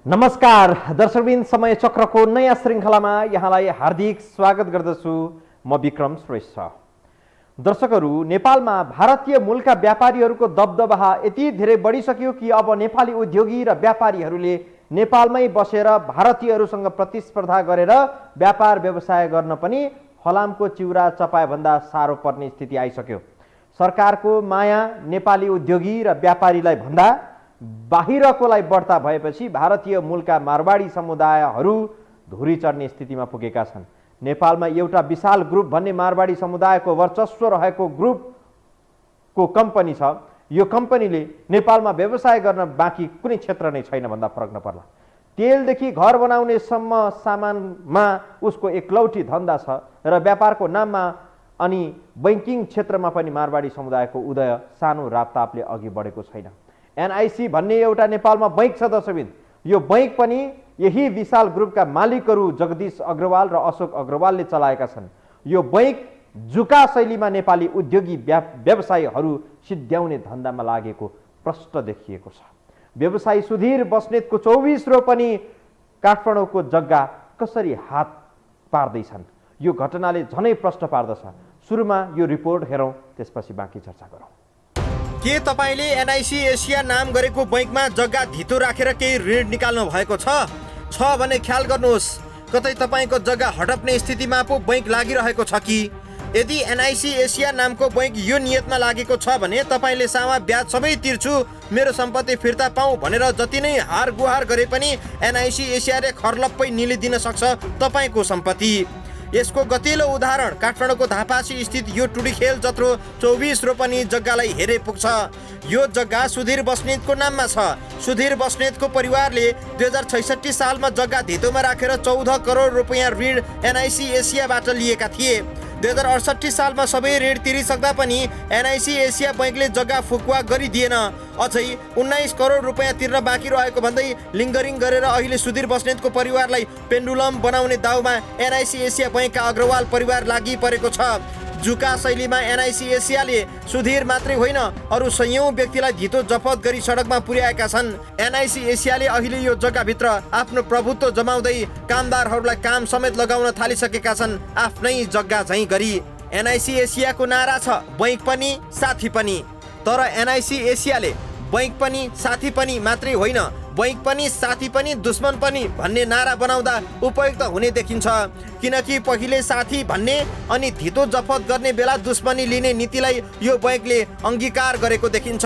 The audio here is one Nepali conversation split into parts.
नमस्कार दर्शकबिन, समय चक्रको नयाँ श्रृङ्खलामा यहाँलाई हार्दिक स्वागत गर्दछु। म विक्रम श्रेष्ठ। दर्शकहरू, नेपालमा भारतीय मूलका व्यापारीहरूको दबदबा यति धेरै बढिसक्यो कि अब नेपाली उद्योगी र व्यापारीहरूले नेपालमै बसेर भारतीयहरूसँग प्रतिस्पर्धा गरेर व्यापार व्यवसाय गर्न पनि फलामको चिउरा चपाए भन्दा साह्रो पर्ने स्थिति आइसक्यो। सरकारको माया नेपाली उद्योगी र व्यापारीलाई भन्दा बाहिरकोलाई बढ्ता भएपछि भारतीय मूलका मारवाडी समुदायहरू धुरी चढ्ने स्थितिमा पुगेका छन्। नेपालमा एउटा विशाल ग्रुप भन्ने मारवाडी समुदायको वर्चस्व रहेको ग्रुपको कम्पनी छ। यो कम्पनीले नेपालमा व्यवसाय गर्न बाँकी कुनै क्षेत्र नै छैन भन्दा फरक नपर्ला। तेलदेखि घर बनाउनेसम्म सामानमा उसको एकलौटी धन्दा छ र व्यापारको नाममा अनि बैंकिङ क्षेत्रमा पनि मारवाडी समुदायको उदय सानो रापतापले अघि बढेको छैन। एनआईसी भन्ने एउटा नेपालमा बैंक छ दर्शकबिन। यो बैंक पनि यही विशाल ग्रुपका मालिकहरू जगदीश अग्रवाल र अशोक अग्रवालले चलाएका छन्। यो बैंक जुका शैलीमा नेपाली उद्योगी व्यवसायीहरू सिद्ध्याउने धन्दामा लागेको प्रष्ट देखिएको छ। व्यवसायी सुधीर बस्नेतको 24 रोपनी काठमाडौँको जग्गा कसरी हात पार्दैछन्, यो घटनाले झनै प्रष्ट पार्दछ। सुरुमा यो रिपोर्ट हेरौँ, त्यसपछि बाँकी चर्चा गरौँ। के तपाईले एनआईसी एसिया नाम गरेको बैंकमा जग्गा धितो राखेर केही ऋण निकाल्नु भएको छ भने ख्याल गर्नुहोस्। कतै तपाईको जग्गा हडप्ने स्थितिमा पो बैंक लागिरहेको छ कि? यदि एनआईसी एसिया नामको बैंक यो नियतमा लागेको छ भने तपाईले सामा ब्याज सबै तिर्छु, मेरो सम्पत्ति फिर्ता पाऊ भनेर जति नै हार गुहार गरे पनि एनआईसी एसियाले खर्लप्पै निलिदिन सक्छ तपाईको सम्पत्ति। यसको गतिलो उदाहरण काठमाडौँको धापासी स्थित यो टुडीखेल जत्रो 24 रोपनी जग्गालाई हेरे पुग्छ। यो जग्गा सुधीर बस्नेतको नाममा छ। सुधीर बस्नेतको परिवारले 2066 सालमा जग्गा धितोमा राखेर 14 करोड रुपैयाँ ऋण एनआईसी एसियाबाट लिएका थिए। 2068 सालमा सबै ऋण तिरिसक्दा पनि एनआईसी एसिया बैंकले जग्गा फुकुवा गरिदिएन। अझै 19 करोड रुपैयाँ तिर्न बाँकी रहेको भन्दै लिङ्गरिङ गरेर अहिले सुधीर बस्नेतको परिवारलाई पेन्डुलम बनाउने दाउमा एनआईसी एसिया बैंकका अग्रवाल परिवार लागि परेको छ। जुका शैलीमा एनआईसी एसियाले सुधीर मात्रै होइन अरू सयौं व्यक्तिलाई धितो जफत गरी सडकमा पुर्याएका छन्। एनआईसी एसियाले अहिले यो जग्गाभित्र आफ्नो प्रभुत्व जमाउँदै कामदारहरूलाई काम समेत लगाउन थालिसकेका छन्, आफ्नै जग्गा झैँ गरी। एनआईसी एसियाको नारा छ बैंक पनि साथी पनि। तर एनआईसी एसियाले बैंक पनि साथी पनि मात्रै होइन, बैंक पनि साथी पनि दुश्मन पनि भन्ने नारा बनाउँदा उपयुक्त हुने देखिन्छ। किनकि पहिले साथी भन्ने अनि धितो जफत गर्ने बेला दुश्मनी लिने नीतिलाई यो बैंकले अङ्गीकार गरेको देखिन्छ।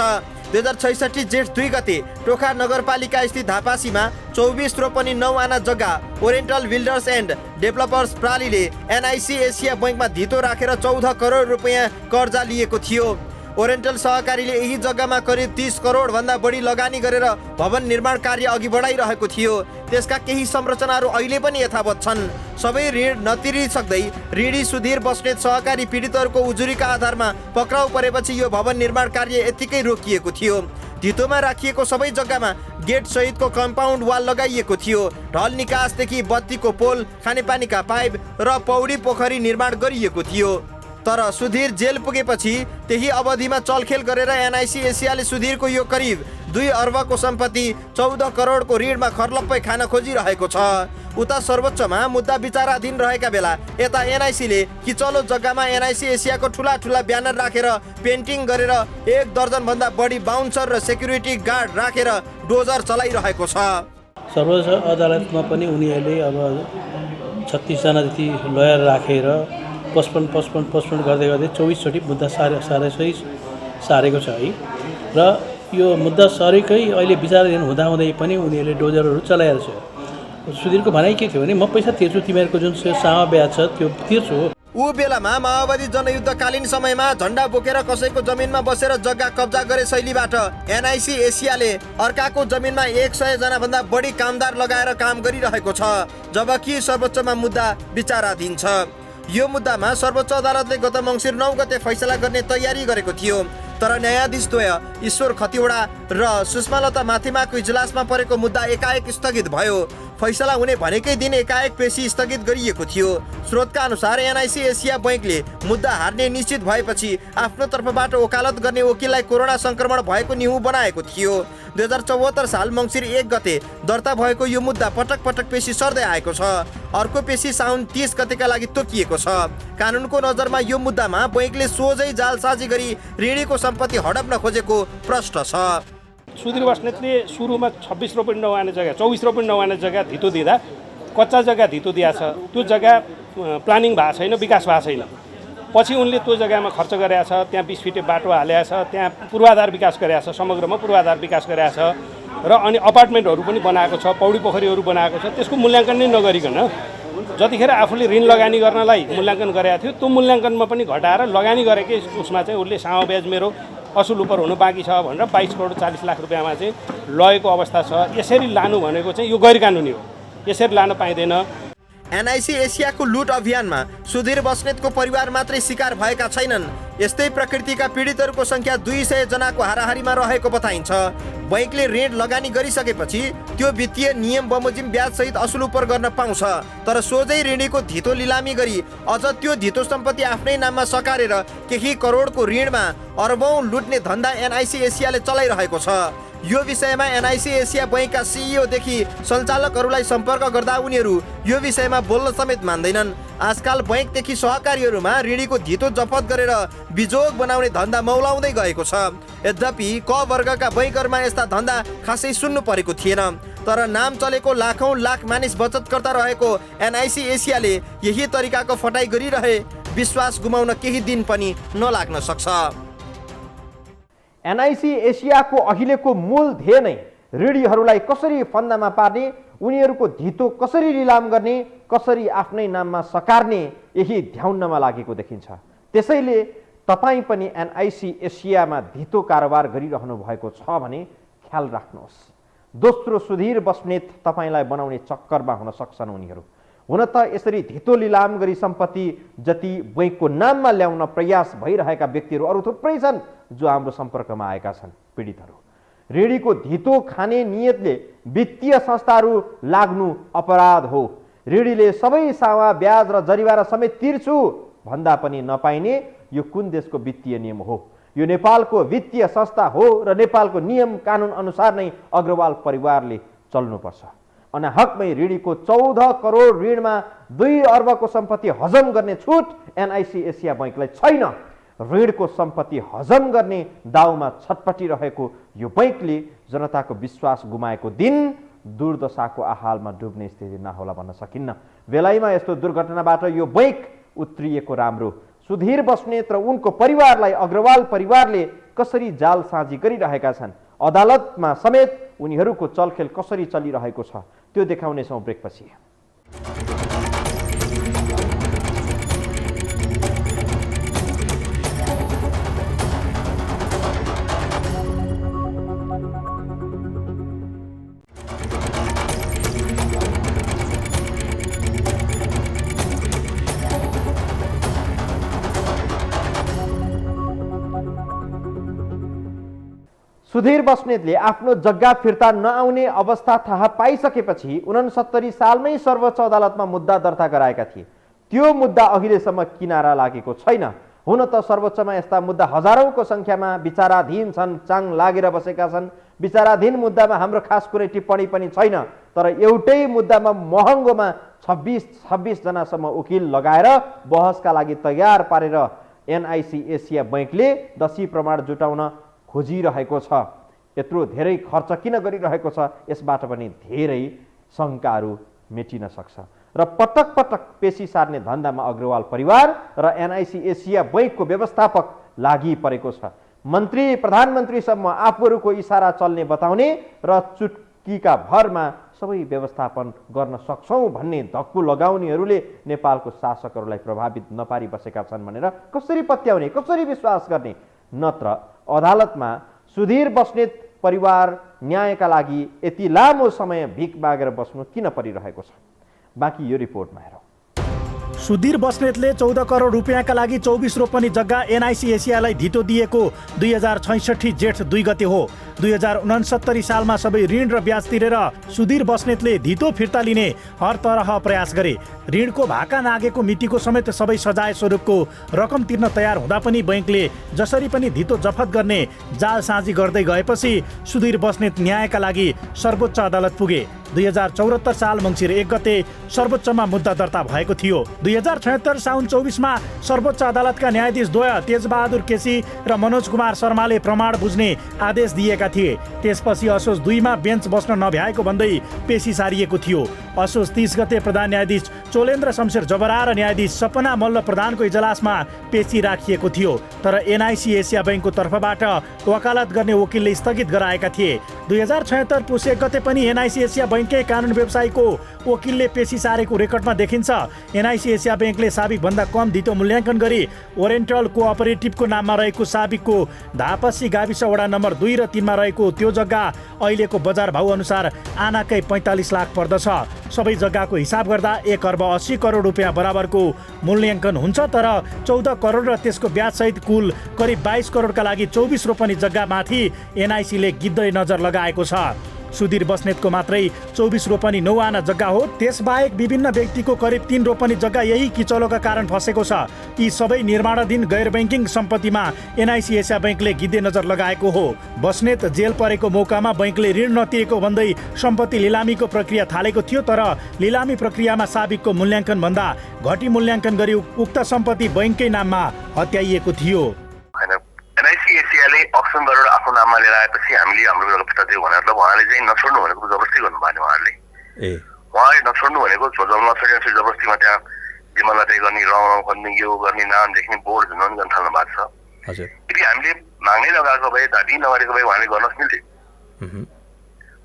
2066 जेठ 2 गते टोखा नगरपालिका स्थित धापासीमा 24 रोपनी 9 आना जग्गा ओरिएन्टल बिल्डर्स एन्ड डेभलपर्स प्रालीले एनआईसी एसिया बैंकमा धितो राखेर 14 करोड रुपैयाँ कर्जा लिएको थियो। ओरिएन्टल सहकारीले यही जग्गामा करिब 30 करोड भन्दा बढी लगानी गरेर भवन निर्माण कार्य अघि बढाइरहेको थियो। त्यसका केही संरचनाहरू अहिले पनि यथावत छन्। सबै ऋण नतिरिसक्दै ऋणी सुधीर बस्नेत सहकारी पीडितहरूको उजुरीका आधारमा पक्राउ परेपछि यो भवन निर्माण कार्य यत्तिकै रोकिएको थियो। धितोमा राखिएको सबै जग्गामा गेट सहितको कम्पाउन्ड वाल लगाइएको थियो। ढल निकासदेखि बत्तीको पोल, खानेपानीका पाइप र पौडी पोखरी निर्माण गरिएको थियो। तर सुधीर जेल पुगेपछि त्यही अवधिमा चलखेल गरेर एनआईसी एसियाले सुधीरको यो करिब 2 अर्बको सम्पत्ति 14 करोडको ऋणमा खर्लप्पै खान खोजिरहेको छ। उता सर्वोच्चमा मुद्दा विचाराधीन रहेका बेला यता एनआईसीले किचलो जग्गामा एनआईसी एसियाको ठुला ठुला ब्यानर राखेर पेन्टिङ गरेर 1 दर्जन भन्दा बढी बाउन्सर र सेक्युरिटी गार्ड राखेर डोजर चलाइरहेको छ। सर्वोच्च अदालतमा पनि उनीहरूले अब 36 जना जति लयर राखेर पोस्टपोन गर्दै 24 चोटि मुद्दा सारेको छ है। र यो मुद्दा सरेकै अहिले विचाराधीन हुँदाहुँदै पनि उनीहरूले डोजरहरू चलाएर छ। सुधीरको भनाइ के थियो भने म पैसा तिर्छु, तिमीहरूको जुन सामा ब्याज छ त्यो तिर्छु। ऊ बेलामा माओवादी जनयुद्धकालीन समयमा झण्डा बोकेर कसैको जमिनमा बसेर जग्गा कब्जा गरे शैलीबाट एनआईसी एसियाले अर्काको जमिनमा 100 जना भन्दा बढी कामदार लगाएर काम गरिरहेको छ, जबकि सर्वोच्चमा मुद्दा विचाराधीन छ। यो मुद्दामा सर्वोच्च अदालतले गत मङ्सिर 9 गते फैसला गर्ने तयारी गरेको थियो। तर न्यायाधीशद्वय ईश्वर खतिवडा र सुषमालता माथिमाको इजलासमा परेको मुद्दा एकाएक स्थगित भयो। फैसला हुने भनेकै दिन एकाएक पेशी स्थगित गरिएको थियो। स्रोतका अनुसार एनआइसी एसिया बैंकले मुद्दा हार्ने निश्चित भएपछि आफ्नो तर्फबाट वकालत गर्ने वकिललाई कोरोना संक्रमण भएको न्यू बनाएको थियो। 2074 साल मङ्सिर 1 गते दर्ता भएको यो मुद्दा पटक पटक पेशी सर्दै आएको छ। अर्को पेशी साउन 30 गतेका लागि तोकिएको छ। कानुनको नजरमा यो मुद्दामा बैंकले सोझै जालसाजी गरी ऋणीको सम्पत्ति हडप्न खोजेको प्रश्न छ। सुधीर बस्नेतले सुरुमा 26 रुपैयाँ नवाने जग्गा 24 रुपैयाँ नवाने जग्गा धितो दिँदा कच्चा जग्गा धितो दिएको छ। त्यो जग्गा प्लानिङ भएको छैन, विकास भएको छैन। पछि उनले त्यो जग्गामा खर्च गरेका छ, त्यहाँ 20 फिटे बाटो हालेको छ, त्यहाँ पूर्वाधार विकास गरेको छ, समग्रमा पूर्वाधार विकास गरेको छ र अनि अपार्टमेन्टहरू पनि बनाएको छ, पौडी पोखरीहरू बनाएको छ। त्यसको मूल्याङ्कन नै नगरिकन जतिखेर आफूले ऋण लगानी गर्नलाई मूल्याङ्कन गरेका थियो त्यो मूल्याङ्कनमा पनि घटाएर लगानी गरेकै उसमा चाहिँ उसले सानो ब्याज मेरो असुल उपर हुनु बाँकी छ भनेर 22 करोड 40 लाख रुपियाँमा चाहिँ लगेको अवस्था छ। यसरी लानु भनेको चाहिँ यो गैरकानुनी हो, यसरी लान पाइँदैन। एनआइसी एसियाको लुट अभियानमा सुधीर बस्नेतको परिवार मात्रै शिकार भएका छैनन्। यस्तै प्रकृतिका पीडितहरूको संख्या 200 जनाको हाराहारीमा रहेको बताइन्छ। बैंकले ऋण लगानी गरिसकेपछि त्यो वित्तीय नियम बमोजिम ब्याज सहित असुल उपर गर्न पाउँछ, तर सोझै ऋणीको धितो लिलामी गरी अझ त्यो धितो सम्पत्ति आफ्नै नाममा सकारेर केही करोडको ऋणमा अरबौं लुट्ने धन्दा एनआइसी एसियाले चलाइरहेको छ। यो विषयमा एनआइसी एसिया बैंकका सीईओ देखि सञ्चालकहरूलाई सम्पर्क गर्दा उनीहरू यो विषयमा बोल्न समेत मान्दैनन्। आजकल बैंकदेखि सहकारीहरूमा ऋणीको धितो जफत गरेर बिजोग बनाउने धन्दा मौलाउँदै गएको छ। यद्यपि क वर्गका बैंकहरूमा यस्ता धन्दा खासै सुन्नु परेको थिएन, तर नाम चलेको लाखौं लाख मानिस बचतकर्ता रहेको एनआइसी एसियाले यही तरिकाको फटाइ गरिरहे विश्वास गुमाउन केही दिन पनि नलाग्न सक्छ। एनआइसी एसियाको अहिलेको मूल ध्येय नै ऋणीहरूलाई कसरी फन्दामा पार्ने, उनीहरूको धितो कसरी लिलाम गर्ने, कसरी आफ्नै नाममा सकार्ने यही ध्याउनमा लागेको देखिन्छ। त्यसैले तपाईँ पनि एनआइसी एसियामा धितो कारोबार गरिरहनु भएको छ भने ख्याल राख्नुहोस्। दोस्रो सुधीर बस्नेत तपाईँलाई बनाउने चक्करमा हुन सक्छन् उनीहरू। हुन त यसरी धितो लिलाम गरी सम्पत्ति जति बैंकको नाममा ल्याउन प्रयास भइरहेका व्यक्तिहरू अरू थुप्रै छन् जो हाम्रो सम्पर्कमा आएका छन्। पीडितहरू ऋणीको धितो खाने नियतले वित्तीय संस्थाहरू लाग्नु अपराध हो। ऋणीले सबै सावा ब्याज र जरिवाना समेत तिर्छु भन्दा पनि नपाइने यो कुन देशको वित्तीय नियम हो? यो नेपालको वित्तीय संस्था हो र नेपालको नियम कानुन अनुसार नै अग्रवाल परिवारले चल्नुपर्छ। अनाहकमै ऋणीको 14 करोड ऋणमा 2 अर्बको सम्पत्ति हजम गर्ने छुट एनआइसी एसिया बैंकलाई छैन। ऋणको सम्पत्ति हजम गर्ने दाउमा छटपटिरहेको यो बैंकले जनताको विश्वास गुमाएको दिन दुर्दशाको आहालमा डुब्ने स्थिति नहोला भन्न सकिन्न। बेलायमा यस्तो दुर्घटनाबाट यो बैंक उत्रिएको राम्रो। सुधीर बस्नेत र उनको परिवारलाई अग्रवाल परिवारले कसरी जालसाजी गरिरहेका छन्, अदालतमा समेत उनीहरूको चलखेल कसरी चलिरहेको छ त्यो देखाउनेछौँ ब्रेकपछि। सुधीर बस्नेतले आफ्नो जग्गा फिर्ता नआउने अवस्था थाहा पाइसकेपछि 69 सालमै सर्वोच्च अदालतमा मुद्दा दर्ता गराएका थिए। त्यो मुद्दा अहिलेसम्म किनारा लागेको छैन। हुन त सर्वोच्चमा यस्ता मुद्दा हजारौंको संख्यामा विचाराधीन छन्, चाङ लागेर बसेका छन्। विचाराधीन मुद्दामा हाम्रो खास कुनै टिप्पणी पनि छैन, तर एउटै मुद्दामा महँगोमा 26 जनासम्म वकिल लगाएर बहसका लागि तयार पारेर एनआइसी एसिया बैंकले दसी प्रमाण जुटाउन खोजिरहेको छ। यत्रो धेरै खर्च किन गरिरहेको छ यसबाट पनि धेरै शङ्काहरू मेटिन सक्छ र पटक पटक पेशी सार्ने धन्दामा अग्रवाल परिवार र एनआइसी एसिया बैंकको व्यवस्थापक लागि परेको छ। मन्त्री प्रधानमन्त्रीसम्म आफूहरूको इसारा चल्ने बताउने र चुटकीका भरमा सबै व्यवस्थापन गर्न सक्छौँ भन्ने धक्कु लगाउनेहरूले नेपालको शासकहरूलाई प्रभावित नपारी बसेका छन् भनेर कसरी पत्याउने, कसरी विश्वास गर्ने? नत्र अदालतमा सुधीर बस्नेत परिवार न्यायका लागि यति लामो समय भिख मागेर बस्नु किन परिरहेको छ? बाँकी यो रिपोर्टमा हेरौँ। सुधीर बस्नेतले 14 करोड रुपियाँका लागि 24 रोपनी जग्गा एनआइसी एसियालाई धितो दिएको 2066 जेठ 2 गते हो। 2069 सालमा सबै ऋण र ब्याज तिरेर सुधीर बस्नेतले धितो फिर्ता लिने हर तरह प्रयास गरे। ऋणको भाका नागेको मितिको समेत सबै सजाय स्वरूपको रकम तिर्न तयार हुँदा पनि बैंकले जसरी पनि धितो जफत गर्ने जालसाजी गर्दै गएपछि सुधीर बस्नेत न्यायका लागि सर्वोच्च अदालत पुगे। 2074 साल मङ्सिर 1 गते सर्वोच्चमा मुद्दा दर्ता भएको थियो। 2076 साउन 24मा सर्वोच्च अदालतका न्यायाधीश द्वय तेजबहादुर केसी र मनोज कुमार शर्माले प्रमाण बुझ्ने आदेश दिएका थिए। त्यसपछि असोज 2 मा बेन्च बस्न नभ्याएको भन्दै पेशी सारिएको थियो। असोज 30 गते प्रधान न्यायाधीश चोलेन्द्र शमशेर जबरा र न्यायाधीश सपना मल्ल प्रधानको इजलासमा पेशी राखिएको थियो। तर एनआइसी एसिया बैंकको तर्फबाट वकालत गर्ने वकिलले स्थगित गराएका थिए। 2076 पुस 1 गते पनि एनआइसी एसिया बैंककै कानुन व्यवसायीको वकिलले पेशी सारेको रेकर्डमा देखिन्छ। एनआइसी एसिया बैंकले साबिकभन्दा कम धितो मूल्याङ्कन गरी ओरिएन्टल कोअपरेटिभको नाममा रहेको साबिकको धापसी गाविस वडा नम्बर 2 र 3 मा रहेको त्यो जग्गा अहिलेको बजार भाउ अनुसार आनाकै 45 लाख पर्दछ। सबै जग्गाको हिसाब गर्दा 1 अर्ब 80 करोड रुपियाँ बराबरको मूल्याङ्कन हुन्छ। तर 14 करोड र त्यसको ब्याजसहित कुल करिब 22 करोडका लागि 24 रोपनी जग्गामाथि एनआइसीले गिद्धै नजर लगाएको छ। सुधीर बस्नेतको मात्रै 24 रोपनी 9 आना जग्गा हो। त्यसबाहेक विभिन्न व्यक्तिको करिब 3 रोपनी जग्गा यही किचलोका कारण फसेको छ। यी सबै निर्माणाधीन गैर ब्याङ्किङ सम्पत्तिमा एनआइसी एसिया बैंकले गिद्धे नजर लगाएको हो। बस्नेत जेल परेको मौकामा बैंकले ऋण नतिरेको भन्दै सम्पत्ति लिलामीको प्रक्रिया थालेको थियो। तर लिलामी प्रक्रियामा साबिकको मूल्याङ्कन भन्दा घटी मूल्याङ्कन गरी उक्त सम्पत्ति बैंककै नाममा हत्याइएको थियो। एनआइसी एसियाले अक्सन गरेर आफ्नो नाममा लिएर आएपछि हामीले हाम्रो फिर्ता दियो भनेर उहाँले चाहिँ नछोड्नु भनेको जबरजस्ती गर्नुभयो उहाँहरूले। उहाँले नछोड्नु भनेको नछोड्ने जबरजस्तीमा त्यहाँ जिम्मेदारी गर्ने रङ गर्ने यो गर्ने नाम लेख्ने बोर्ड झुन्डाउने गर्न थाल्नु भएको छ। यदि हामीले माग्नै लगाएको भए दाबी नगरेको भए उहाँले गर्न मिल्थ्यो।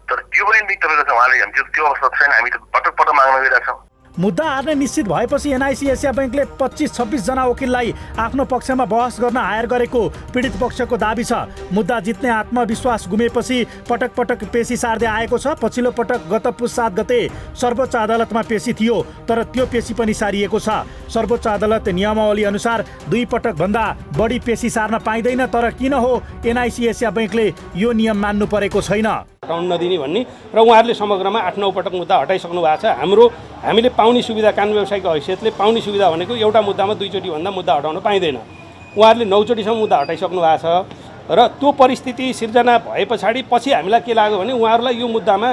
तर त्यो पनि तपाईँको छ उहाँले त्यो अवस्था छैन। हामी त पटक पटक माग्न गइरहेछौँ। मुद्दा हार्ने निश्चित भएपछि एनआइसी एसिया बैंकले 25-26 जना वकिललाई आफ्नो पक्षमा बहस गर्न हायर गरेको पीडित पक्षको दाबी छ। मुद्दा जित्ने आत्मविश्वास गुमेपछि पटक पटक पेशी सार्दै आएको छ। पछिल्लो पटक गत पुस 7 गते सर्वोच्च अदालतमा पेशी थियो। तर त्यो पेशी पनि सारिएको छ। सर्वोच्च अदालत नियमावली अनुसार 2 पटक भन्दा बढी पेशी सार्न पाइँदैन। तर किन हो एनआइसी एसिया बैंकले यो नियम मान्नु परेको छैन? हटाउन नदिने भन्ने र उहाँहरूले समग्रमा 8-9 पटक मुद्दा हटाइसक्नु भएको छ। हामीले पाउने सुविधा कानुन व्यवसायको हैसियतले पाउने सुविधा भनेको एउटा मुद्दामा 2 चोटि भन्दा मुद्दा हटाउन पाइँदैन। उहाँहरूले 9 चोटिसम्म मुद्दा हटाइसक्नु भएको छ। र त्यो परिस्थिति सिर्जना भए पछाडि पछि हामीलाई के लाग्यो भने उहाँहरूलाई यो मुद्दामा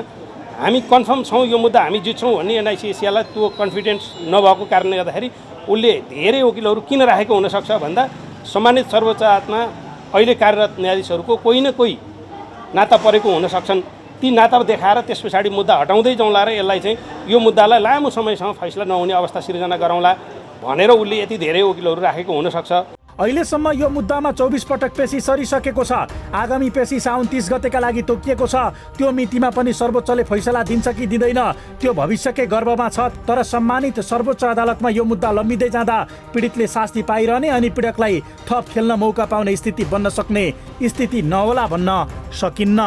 हामी कन्फर्म छौँ, यो मुद्दा हामी जित्छौँ भन्ने एनआइसी एसियालाई त्यो कन्फिडेन्स नभएको कारणले गर्दाखेरि उसले धेरै वकिलहरू किन राखेको हुनसक्छ भन्दा सम्मानित सर्वोच्च अदालतमा अहिले कार्यरत न्यायाधीशहरूको कोही न कोही नाता परेको हुन सक्छन्। ती नाता देखाएर त्यस पछाडि मुद्दा हटाउँदै जाउँला र यसलाई चाहिँ यो मुद्दालाई लामो समयसम्म फैसला नहुने अवस्था सिर्जना गराउँला भनेर उसले यति धेरै वकिलहरू राखेको हुनसक्छ। अहिलेसम्म यो मुद्दामा 24 पटक पेशी सरिसकेको छ। आगामी पेशी साउन 30 गतेका लागि तोकिएको छ। त्यो मितिमा पनि सर्वोच्चले फैसला दिन्छ कि दिँदैन त्यो भविष्यकै गर्भमा छ। तर सम्मानित सर्वोच्च अदालतमा यो मुद्दा लम्बिँदै जाँदा पीडितले शास्ति पाइरहने अनि पीडकलाई थप खेल्न मौका पाउने स्थिति बन्न सक्ने स्थिति नहोला भन्न सकिन्न।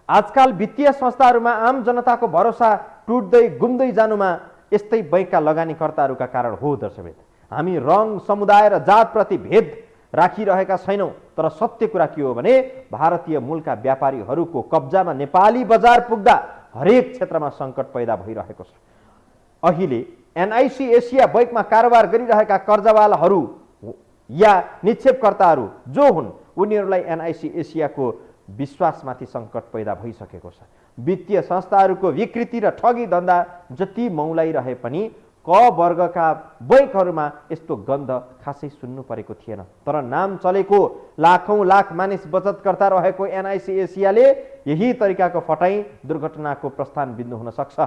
आजकल वित्तीय संस्थाहरूमा आम जनताको भरोसा टुट्दै गुम्दै जानुमा यस्तै बैंकका लगानीकर्ताहरूका कारण हो। दर्शक, हामी रङ, समुदाय र जातप्रति भेद राखिरहेका छैनौँ। तर सत्य कुरा के हो भने भारतीय मूलका व्यापारीहरूको कब्जामा नेपाली बजार पुग्दा हरेक क्षेत्रमा सङ्कट पैदा भइरहेको छ। अहिले एनआइसी एसिया बैंकमा कारोबार गरिरहेका कर्जावालाहरू या निक्षेपकर्ताहरू जो हुन् उनीहरूलाई एनआइसी एसियाको विश्वासमाथि सङ्कट पैदा भइसकेको छ। वित्तीय संस्थाहरूको विकृति र ठगी धन्दा जति मौलाइरहे पनि क वर्गका बैंकहरूमा यस्तो गन्ध खासै सुन्नु परेको थिएन। तर नाम चलेको लाखौं लाख मानिस बचतकर्ता रहेको एनआइसी एसियाले यही तरिकाको फटाई दुर्घटनाको प्रस्थान बिन्दु हुन सक्छ।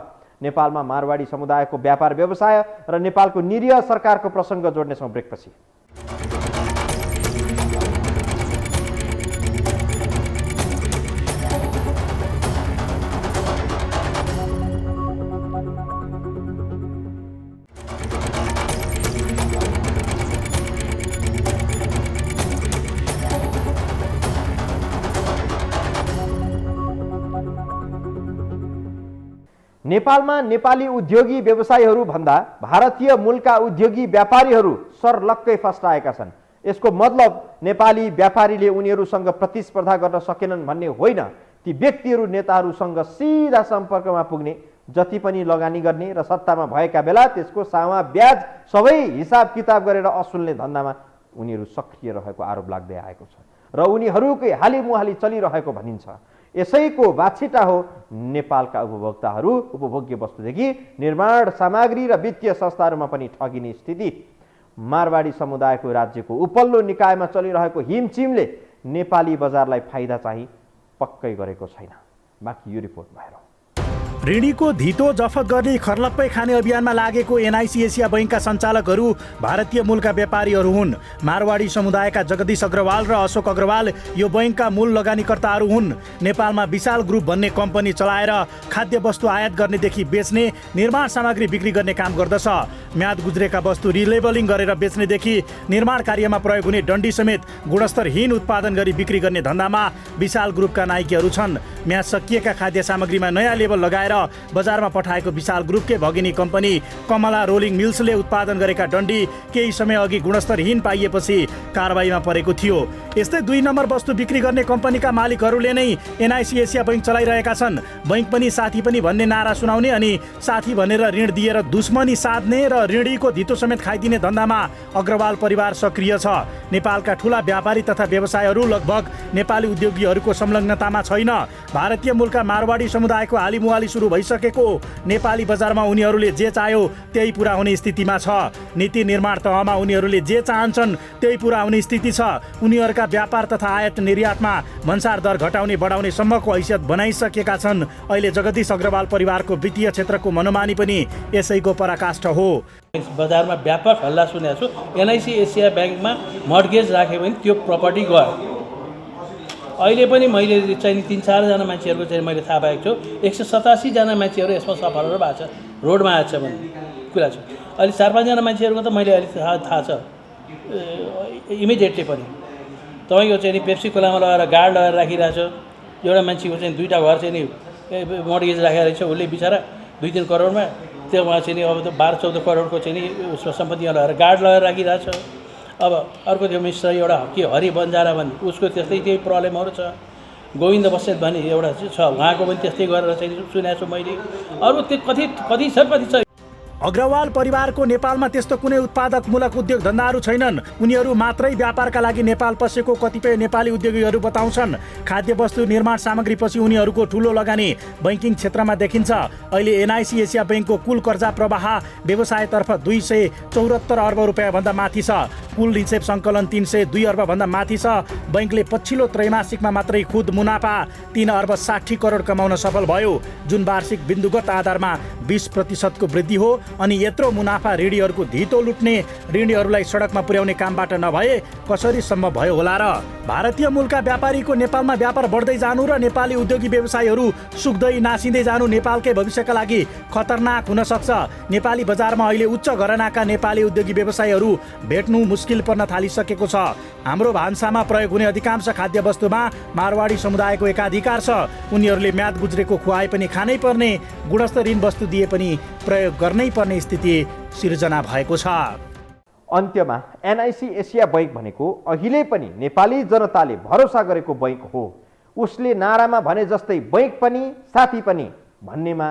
नेपालमा मारवाडी समुदायको व्यापार व्यवसाय र नेपालको निरीह सरकारको प्रसङ्ग जोड्नेछौँ ब्रेकपछि। नेपालमा नेपाली उद्योगी व्यवसायीहरू भन्दा भारतीय मूलका उद्योगी व्यापारीहरू सर्लक्कै फस्टाएका छन्। यसको मतलब नेपाली व्यापारीले उनीहरूसँग प्रतिस्पर्धा गर्न सकेनन् भन्ने होइन। ती व्यक्तिहरू नेताहरूसँग सिधा सम्पर्कमा पुग्ने, जति पनि लगानी गर्ने र सत्तामा भएका बेला त्यसको सामा ब्याज सबै हिसाब किताब गरेर असुल्ने धन्दामा उनीहरू सक्रिय रहेको आरोप लाग्दै आएको छ र उनीहरूकै हालिमुहाली चलिरहेको भनिन्छ। यसैको बाछिटा हो नेपालका उपभोक्ताहरू उपभोग्य वस्तुदेखि निर्माण सामग्री र वित्तीय संस्थाहरूमा पनि ठगिने स्थिति। मारवाडी समुदायको राज्यको उपल्लो निकायमा चलिरहेको हिमचिमले नेपाली बजारलाई फाइदा चाहिँ पक्कै गरेको छैन। बाँकी यो रिपोर्ट भएर ऋणीको धितो जफत गर्ने खर्लप्पै खाने अभियानमा लागेको एनआइसी एसिया बैङ्कका सञ्चालकहरू भारतीय मूलका व्यापारीहरू हुन्। मारवाडी समुदायका जगदीश अग्रवाल र अशोक अग्रवाल यो बैङ्कका मूल लगानीकर्ताहरू हुन्। नेपालमा विशाल ग्रुप भन्ने कम्पनी चलाएर खाद्य वस्तु आयात गर्नेदेखि बेच्ने, निर्माण सामग्री बिक्री गर्ने काम गर्दछ। म्याद गुज्रेका वस्तु रिलेबलिङ गरेर बेच्नेदेखि निर्माण कार्यमा प्रयोग हुने डन्डी समेत गुणस्तरहीन उत्पादन गरी बिक्री गर्ने धन्दामा विशाल ग्रुपका नायकीहरू छन्। म्याद सकिएका खाद्य सामग्रीमा नयाँ लेबल लगाएर बजारमा पठाएको विशाल ग्रुपकै भगिनी कम्पनी कमला रोलिङ मिल्सले उत्पादन गरेका डन्डी केही समय अघि गुणस्तरहीन पाइएपछि कारबाहीमा परेको थियो। यस्तै 2 नम्बर वस्तु बिक्री गर्ने कम्पनीका मालिकहरूले नै एनआइसी एसिया बैङ्क चलाइरहेका छन्। बैङ्क पनि साथी पनि भन्ने नारा सुनाउने अनि साथी भनेर ऋण दिएर दुश्मनी साध्ने र ऋणीको धितो समेत खाइदिने धन्दामा अग्रवाल परिवार सक्रिय छ। नेपालका ठुला व्यापारी तथा व्यवसायहरू लगभग नेपाली उद्योगीहरूको संलग्नतामा छैन। भारतीय मूलका मारवाडी समुदायको हालिमुहाली सुरु भइसकेको नेपाली बजारमा उनीहरूले जे चाह्यो त्यही पुरा हुने स्थितिमा छ। नीति निर्माण तहमा उनीहरूले जे चाहन्छन् त्यही पुरा हुने स्थिति छ। उनीहरूका व्यापार तथा आयात निर्यातमा भन्सार दर घटाउने बढाउने सम्मको हैसियत बनाइसकेका छन्। अहिले जगदीश अग्रवाल परिवारको वित्तीय क्षेत्रको मनोमानी पनि यसैको पराकाष्ठ हो। बजारमा व्यापक हल्ला सुनेको छु। एनआइसी एसिया ब्याङ्कमा मर्गेज राख्यो भने त्यो प्रपर्टी गयो। अहिले पनि मैले चाहिँ 3-4 जना मान्छेहरूको चाहिँ मैले थाहा पाएको छु। 187 जना मान्छेहरू यसमा सफलहरू भएको छ, रोडमा आएको छ भन्ने कुरा छ। अहिले 4-5 जना मान्छेहरूको त मैले अहिले थाहा छ इमिडिएटली पनि। तपाईँको चाहिँ नि पेप्सी खोलामा लगाएर गार्ड लगाएर राखिरहेछ। एउटा मान्छेको चाहिँ 2टा घर चाहिँ नि मर्गेज राखेर रहेछ। उसले बिचरा 2-3 करोडमा त्यो उहाँ चाहिँ नि अब त 12-14 करोडको चाहिँ नि उसको सम्पत्तिमा लगाएर गार्ड लगाएर राखिरहेछ। अब अर्को त्यो मिश्र एउटा के हरि बन्जारा भन्ने उसको त्यस्तै त्यही प्रब्लमहरू छ। गोविन्द बस्नेत भन्ने एउटा छ, उहाँको पनि त्यस्तै गरेर चाहिँ सुनेको छु मैले। अरू त्यो कति छ। अग्रवाल परिवारको नेपालमा त्यस्तो कुनै उत्पादकमूलक उद्योग धन्दाहरू छैनन्। उनीहरू मात्रै व्यापारका लागि नेपाल पसेको कतिपय नेपाली उद्योगीहरू बताउँछन्। खाद्य वस्तु निर्माण सामग्रीपछि उनीहरूको ठुलो लगानी बैङ्किङ क्षेत्रमा देखिन्छ। अहिले एनआइसी एसिया बैङ्कको कुल कर्जा प्रवाह व्यवसायतर्फ 274 अर्ब रुपियाँभन्दा माथि छ। कुल रिसेप सङ्कलन 302 अर्बभन्दा माथि छ। बैङ्कले पछिल्लो त्रैमासिकमा मात्रै खुद मुनाफा 3 अर्ब 60 करोड कमाउन सफल भयो, जुन वार्षिक बिन्दुगत आधारमा 20% वृद्धि हो। अनि यत्रो मुनाफा ऋणीहरूको धितो लुट्ने, ऋणीहरूलाई सडकमा पुर्याउने कामबाट नभए कसरी सम्भव भयो होला र? भारतीय मूलका व्यापारीको नेपालमा व्यापार बढ्दै जानु र नेपाली उद्योगी व्यवसायहरू सुक्दै नासिँदै जानु नेपालकै भविष्यका लागि खतरनाक हुन सक्छ। नेपाली बजारमा अहिले उच्च घरानाका नेपाली उद्योगी व्यवसायहरू भेट्नु मुस्किल पर्न थालिसकेको छ। हाम्रो भान्सामा प्रयोग हुने अधिकांश खाद्य वस्तुमा मारवाडी समुदायको एकाधिकार छ। उनीहरूले म्याद गुज्रेको खुवाए पनि खानै पर्ने, गुणस्तरहीन वस्तु दिए पनि प्रयोग गर्नै पर्ने स्थिति सिर्जना भएको छ। अन्त्यमा एनआइसी एसिया बैङ्क भनेको अहिले पनि नेपाली जनताले भरोसा गरेको बैङ्क हो। उसले नारामा भने जस्तै बैङ्क पनि साथी पनि भन्नेमा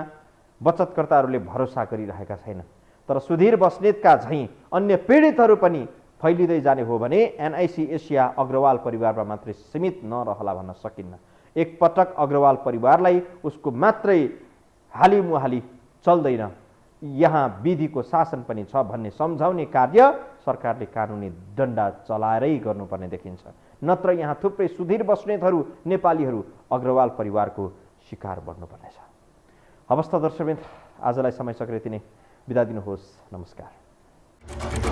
बचतकर्ताहरूले भरोसा गरिरहेका छैनन्। तर सुधीर बस्नेतका झैँ अन्य पीडितहरू पनि फैलिँदै जाने हो भने एनआइसी एसिया अग्रवाल परिवारमा मात्रै सीमित नरहला भन्न सकिन्न। एकपटक अग्रवाल परिवारलाई उसको मात्रै हालिमुहाली चल्दैन, यहाँ विधिको शासन पनि छ भन्ने सम्झाउने कार्य सरकारले कानुनी डन्डा चलाएरै गर्नुपर्ने देखिन्छ। नत्र यहाँ थुप्रै सुधीर बस्नेतहरू नेपालीहरू अग्रवाल परिवारको शिकार बन्नुपर्नेछ। हवस् त दर्शकवृन्द, आजलाई समय सकेर यति नै। बिदा दिनुहोस्। नमस्कार।